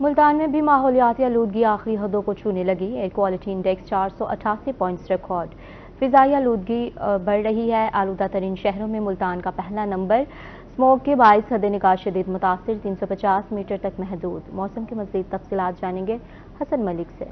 मुल्तान में भी माहौलियाती आलूदगी आखिरी हदों को छूने लगी। Air quality index 488 points record. Fizaia आलूदगी बढ़ रही है। आलूदा तरीन शहरों में मुल्तान का पहला नंबर। स्मोक के बाइस हद निगाह शदीद मुतासिर, 350 मीटर तक महदूद। मौसम की मज़ीद तफसीलात जानेंगे हसन मलिक से।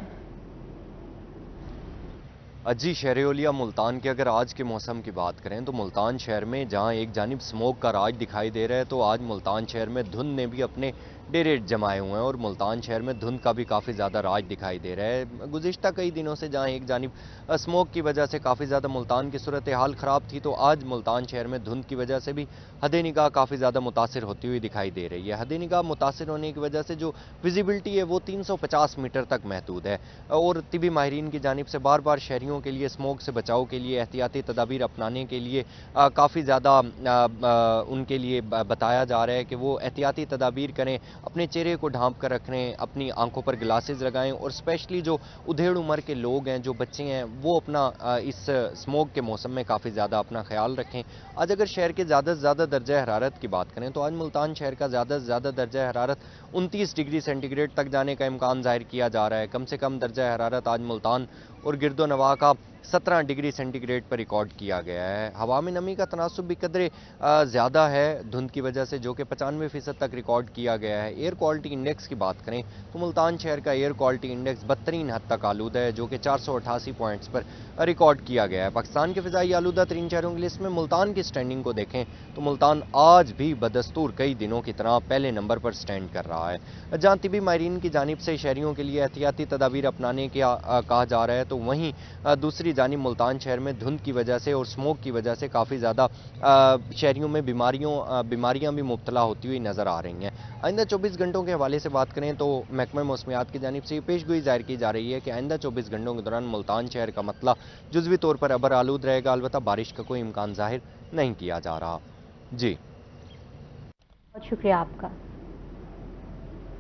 जी, शहर-ए-औलिया मुल्तान के अगर आज के मौसम की बात करें तो मुल्तान शहर में जहां एक जानिब स्मोक का राज दिखाई दे रहा है, तो आज मुल्तान शहर में धुंध ने भी अपने डेरे जमाए हुए हैं और मुल्तान शहर में धुंध का भी काफ़ी ज़्यादा राज दिखाई दे रहा है। गुज़िश्ता कई दिनों से जहां एक जानिब स्मोक की वजह से काफ़ी ज़्यादा मुल्तान की सूरत हाल ख़राब थी, तो आज मुल्तान शहर में धुंध की वजह से भी हद-ए-निगाह काफ़ी ज़्यादा मुतासिर होती हुई दिखाई दे रही है। हद-ए-निगाह मुतासिर होने की वजह से जो विजिबिलिटी है वो 350 मीटर तक महदूद है और तिबी माहिरीन की जानिब से बार बार शहरियों के लिए स्मोक से बचाव के लिए एहतियाती तदाबीर अपनाने के लिए काफ़ी ज़्यादा उनके लिए बताया जा रहा है कि वो एहतियाती तदाबीर करें, अपने चेहरे को ढांप कर रखें, अपनी आंखों पर ग्लासेस लगाएं और स्पेशली जो उधेड़ उम्र के लोग हैं, जो बच्चे हैं, वो अपना इस स्मोक के मौसम में काफ़ी ज़्यादा अपना ख्याल रखें। आज अगर शहर के ज़्यादा से ज़्यादा दर्जा हरारत की बात करें तो आज मुल्तान शहर का ज़्यादा से ज़्यादा दर्जा हरारत 29 डिग्री सेंटीग्रेड तक जाने का इम्कान जाहिर किया जा रहा है। कम से कम दर्जा हरारत आज मुल्तान और गिरदो नवाह का 17 डिग्री सेंटीग्रेड पर रिकॉर्ड किया गया है। हवा में नमी का तनासुब भी कदरे ज़्यादा है धुंध की वजह से, जो कि 95% तक रिकॉर्ड किया गया है। एयर क्वालिटी इंडेक्स की बात करें तो मुल्तान शहर का एयर क्वालिटी इंडेक्स 32 हद तक आलूदा है, जो कि 488 पॉइंट्स पर रिकॉर्ड किया गया है। पाकिस्तान के फ़िज़ाई आलूदा तरीन शहरों की लिस्ट में मुल्तान की स्टैंडिंग को देखें तो मुल्तान आज भी बदस्तूर कई दिनों की तरह पहले नंबर पर स्टैंड कर रहा है। जहाँ तिबी माहिरीन की जानिब से शहरियों के लिए एहतियाती तदाबीर अपनाने के कहा जा रहा है, तो वहीं दूसरी जानिब मुल्तान शहर में धुंध की वजह से और स्मोक की वजह से काफ़ी ज़्यादा शहरियों में बीमारियां भी मुब्तला होती हुई नज़र आ रही हैं। आइंदा 24 घंटों के हवाले से बात करें तो महकमा मौसमियात की जानिब से ये पेशगोई जाहिर की जा रही है कि आइंदा 24 घंटों के दौरान मुल्तान शहर का मतला जुज़वी तौर पर अबर आलूद रहेगा, अलबत्ता बारिश का कोई इम्कान जाहिर नहीं किया जा रहा। जी, बहुत शुक्रिया आपका।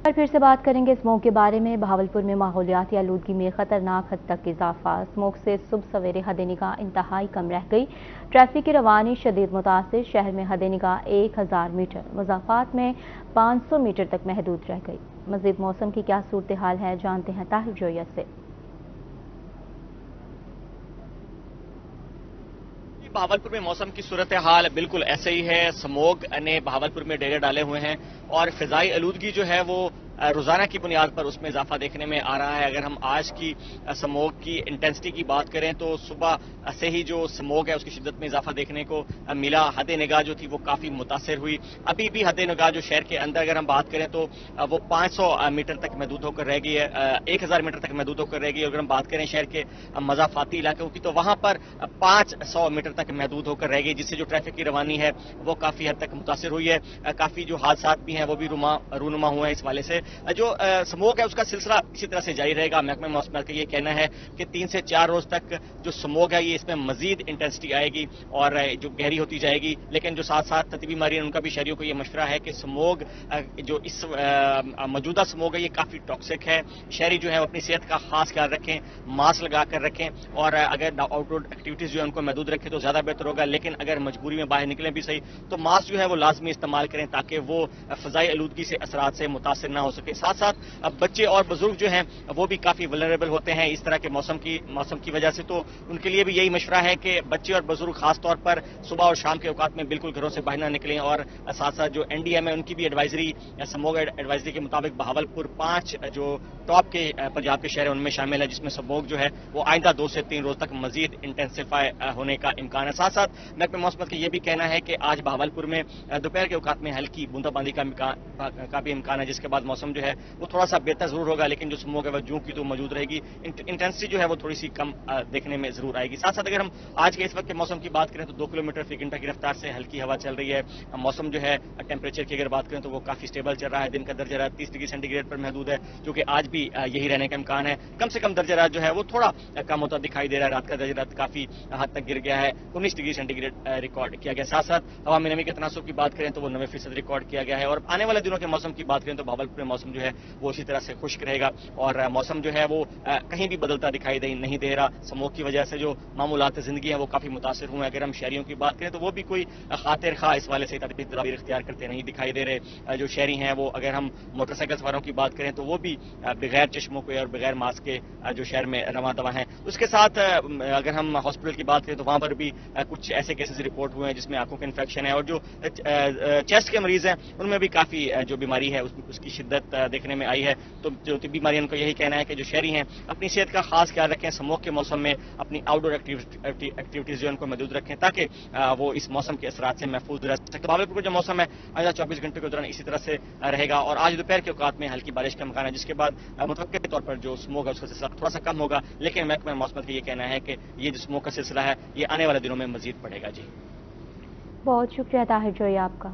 फिर से बात करेंगे स्मोक के बारे में। बहावलपुर में माहौलियाती आलूदगी में खतरनाक हद तक इजाफा। स्मोक से सुबह सवेरे हद-ए-निगाह इंतहाई कम रह गई। ट्रैफिक की रवानी शदीद मुतासिर। शहर में हद-ए-निगाह 1000 मीटर, मज़ाफ़ात में 500 मीटर तक महदूद रह गई। मज़ीद मौसम की क्या सूरत हाल है, जानते हैं ताहिर जोया से। बहावलपुर में मौसम की सूरत हाल बिल्कुल ऐसे ही है। स्मोग ने बहावलपुर में डेरे डाले हुए हैं और फिजाई आलूदगी जो है वो रोजाना की बुनियाद पर उसमें इजाफा देखने में आ रहा है। अगर हम आज की स्मोग की इंटेंसिटी की बात करें तो सुबह से ही जो स्मोग है उसकी शिद्दत में इजाफा देखने को मिला। हद निगाह जो थी वो काफी मुतासर हुई। अभी भी हद निगाह जो शहर के अंदर अगर हम बात करें तो वो 500 मीटर तक महदूद होकर रह गई है, 1000 मीटर तक महदूद होकर रह गई। अगर हम बात करें शहर के मज़ाफ़ाती इलाकों की तो वहां पर 500 मीटर तक महदूद होकर रह गई, जिससे जो ट्रैफिक की रवानी है वो काफी हद तक मुतासर हुई है। काफी जो हादसा भी हैं वो भी रूनुमा हुए हैं। इस वाले से जो स्मोक है उसका सिलसिला इसी तरह से जारी रहेगा। महकमा मौसमियात का ये कहना है कि 3 से 4 रोज तक जो स्मोक है ये इसमें मजीद इंटेंसिटी आएगी और जो गहरी होती जाएगी। लेकिन जो साथ साथ तबी माहिरीन उनका भी शहरियों को ये मशवरा है कि स्मोक जो इस मौजूदा स्मोक है ये काफी टॉक्सिक है। शहरी जो है अपनी सेहत का खास ख्याल रखें, मास्क लगा कर रखें और अगर आउटडोर एक्टिविटीज जो है उनको महदूद रखें तो ज्यादा बेहतर होगा। लेकिन अगर मजबूरी में बाहर निकलें भी सही तो मास्क जो है वो लाजमी इस्तेमाल करें ताकि वो फजाई आलूदगी से असरात से मुतासिर ना हो सके। साथ साथ बच्चे और बुजुर्ग जो हैं वो भी काफी वल्नरेबल होते हैं इस तरह के मौसम की वजह से, तो उनके लिए भी यही मशवरा है कि बच्चे और बुजुर्ग खास तौर पर सुबह और शाम के औकात में बिल्कुल घरों से बाहर ना निकलें। और साथ साथ जो एनडीएम है उनकी भी एडवाइजरी, स्मोग एडवाइजरी के मुताबिक बहावलपुर 5 जो टॉप के पंजाब के शहर है उनमें शामिल है, जिसमें स्मोग जो है वो आइंदा 2 से 3 रोज तक मजीद इंटेंसिफाई होने का इम्कान है। साथ साथ महकमा मौसमियात का यह भी कहना है कि आज बहावलपुर में दोपहर के औकात में हल्की बूंदाबांदी का भी इम्कान है, जिसके बाद मौसम जो है वो थोड़ा सा बेहतर जरूर होगा। लेकिन जो स्मोग है वो जूं की तो मौजूद रहेगी, इंटेंसिटी जो है वो थोड़ी सी कम देखने में जरूर आएगी। साथ साथ अगर हम आज के इस वक्त के मौसम की बात करें तो 2 किलोमीटर फी घंटा की रफ्तार से हल्की हवा चल रही है। मौसम जो है टेम्परेचर की अगर बात करें तो वो काफी स्टेबल चल रहा है। दिन का दर्जा 30 डिग्री सेंटीग्रेड पर महदूद है, जो कि आज भी بھی یہی رہنے کا امکان ہے. کم سے کم درجہ حرارت جو ہے وہ تھوڑا کم ہوتا دکھائی دے رہا ہے. رات کا درجہ حرارت کافی حد تک گر گیا ہے, 19 ڈگری سینٹی گریڈ ریکارڈ کیا گیا. ساتھ ساتھ ہوا میں نمی کے تناسب کی بات کریں تو وہ 90% ریکارڈ کیا گیا ہے. اور آنے والے دنوں کے موسم کی بات کریں تو بھاولپور میں موسم جو ہے وہ اسی طرح سے خشک رہے گا, اور موسم جو ہے وہ کہیں بھی بدلتا دکھائی نہیں دے رہا. سموگ کی وجہ سے جو معمولات زندگی ہیں وہ کافی متاثر ہوئے ہیں. اگر ہم شہریوں کی بات کریں تو وہ بھی کوئی خاطر خواہ اس والے سے تدابیر اختیار کرتے نہیں دکھائی دے رہے. جو شہری ہیں وہ, اگر ہم موٹر سائیکل سواروں کی بات کریں تو وہ بھی بغیر چشموں کے اور بغیر ماسک کے جو شہر میں رواں دواں ہیں. اس کے ساتھ اگر ہم ہاسپٹل کی بات کریں تو وہاں پر بھی کچھ ایسے کیسز رپورٹ ہوئے ہیں جس میں آنکھوں کے انفیکشن ہے, اور جو چیسٹ کے مریض ہیں ان میں بھی کافی جو بیماری ہے اس کی شدت دیکھنے میں آئی ہے. تو جو طبی ماہرین کو یہی کہنا ہے کہ جو شہری ہیں اپنی صحت کا خاص خیال رکھیں, سموگ کے موسم میں اپنی آؤٹ ڈور ایکٹیویٹیز جو ان کو محدود رکھیں تاکہ وہ اس موسم کے اثرات سے محفوظ رہ سکتے. بھاولپور کا جو موسم ہے آئندہ 24 گھنٹے کے دوران اسی طرح سے رہے گا, اور آج دوپہر کے اوقات میں ہلکی بارش کا امکان ہے, جس کے بعد متوقع طور پر جو اسموگ ہے اس کا سلسلہ تھوڑا سا کم ہوگا. لیکن محکمہ موسمیات کا یہ کہنا ہے کہ یہ جو اسموگ کا سلسلہ ہے یہ آنے والے دنوں میں مزید بڑھے گا. جی بہت شکریہ طاہر جوئی آپ کا.